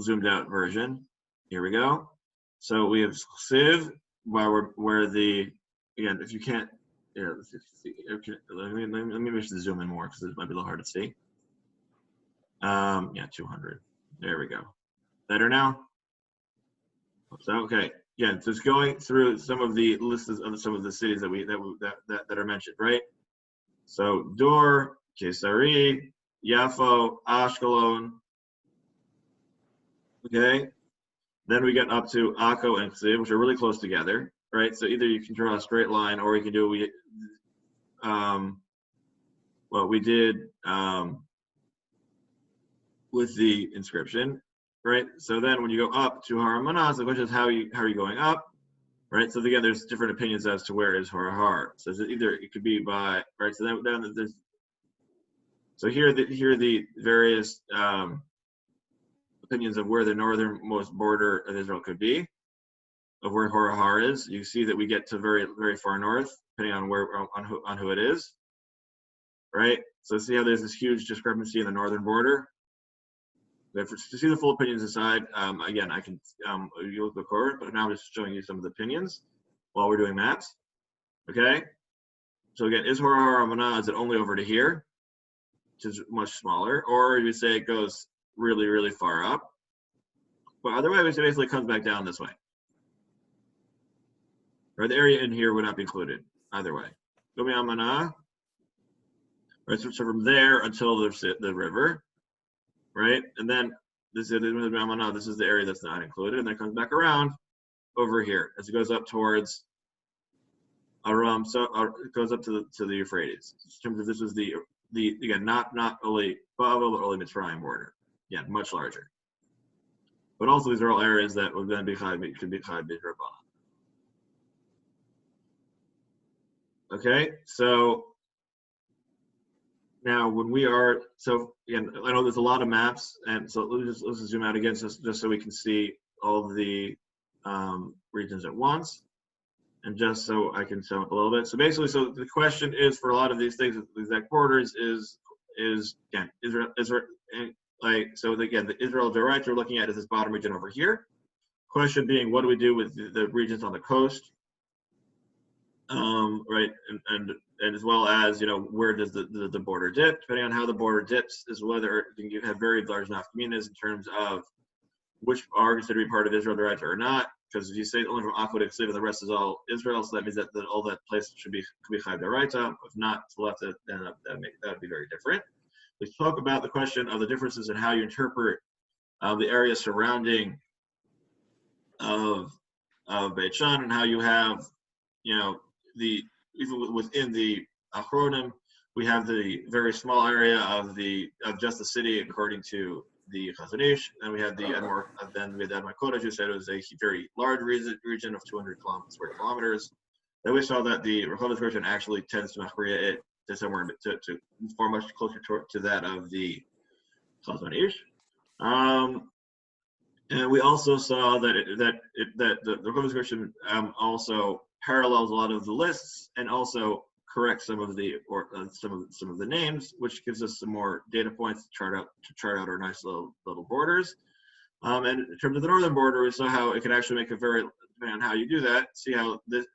zoomed out version. Here we go. So we have Siv, where the again, if you can't. Yeah, let me just zoom in more because it might be a little hard to see. Yeah, 200. There we go. Better now? So okay. Yeah, just going through some of the lists of some of the cities that are mentioned, right? So Dor, Kesari, Yafo, Ashekelon. Okay. Then we get up to Akko and Ksiv, which are really close together, right? So either you can draw a straight line, or you can do what we did with the inscription, right? So then when you go up to Haramanaz, the question is how are you going up, right? So again, there's different opinions as to where is Har. So either it could be by, right? So then there's, so here are the various opinions of where the northernmost border of Israel could be, of where Har is. You see that we get to very, very far north, depending on who it is, right? So see how there's this huge discrepancy in the northern border. But to see the full opinions aside, again, I can you look forward, but now I'm just showing you some of the opinions while we're doing maps. Okay. So again, is Har is it only over to here, which is much smaller, or you say it goes really, really far up? But either way, it basically comes back down this way. Right, the area in here would not be included either way. Go Amana. Right, so from there until the river, right, and then this is the area that's not included, and then it comes back around over here as it goes up towards Aram. So it goes up to the Euphrates. In terms of this was the again not only Babel but only Mitzrayim border. Yeah, much larger. But also these are all areas that would then could be Chai B'Drabbanan. Okay, so now when we are, so again, I know there's a lot of maps, and so let's just zoom out again just so we can see all of the regions at once, and just so I can sum up a little bit. So basically, so the question is for a lot of these things, the exact borders is again Israel, like, so again the Israel direct we're looking at is this bottom region over here. Question being, what do we do with the regions on the coast? Right, and as well as, you know, where does the border dip? Depending on how the border dips is whether you have very large nafkaminas in terms of which are considered to be part of Israel direct or not. Because if you say only from Akko to Ksiv and the rest is all Israel, so that means that all that place could be Chai D'Oraita. If not, we'll have to that would be very different. We spoke about the question of the differences in how you interpret the area surrounding of Beit Shan, and how you have, you know, even within the Achronim, we have the very small area of just the city according to the Chazon Ish, and we had the Admar Kodesh, who said it was a very large region of 200 square kilometers. Then we saw that the Rehob version actually tends to machria it to somewhere to far much closer to that of the Chazon Ish. And we also saw that the Rehob version also parallels a lot of the lists and also corrects some of the names, which gives us some more data points to chart out our nice little borders. And in terms of the northern border, we saw how it can actually make a very, depending on how you do that. See how this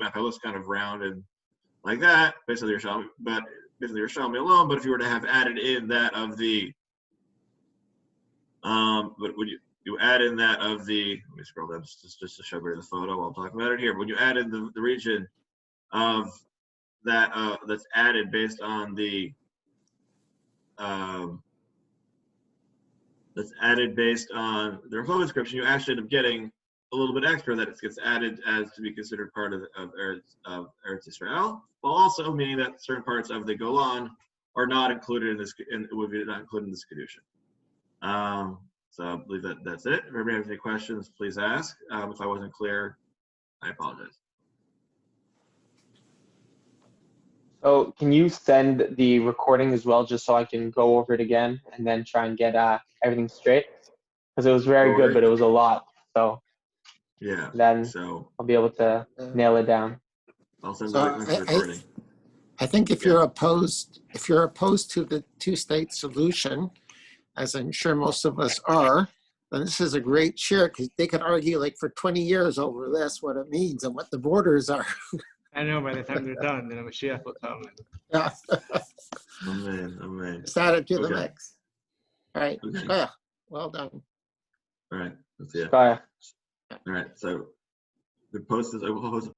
map, it looks kind of round and like that, basically Yerushalmi alone. But if you were to have added in that of the but when you add in that of the, let me scroll down just to show you the photo while I'm talking about it here. When you add in the region of that that's added based on the Rehob inscription, you actually end up getting a little bit extra that it gets added as to be considered part of Eretz Israel, while also meaning that certain parts of the Golan are not included in this, would be not included in this Kedushin. So I believe that's it. If anybody has any questions, please ask. If I wasn't clear, I apologize. So can you send the recording as well, just so I can go over it again and then try and get everything straight? Because it was very good, but it was a lot. So yeah, then I'll be able to nail it down. I'll send the recording. I think if you're opposed to the two-state solution, as I'm sure most of us are, then this is a great share, because they could argue like for 20 years over this, what it means and what the borders are. I know by the time they're done, then a Mashiach will come. Yeah. Amen. Just add it to the Okay. mix. All right. Okay. Yeah. Well done. All right. That's it. Bye. All right. So we post this. I will post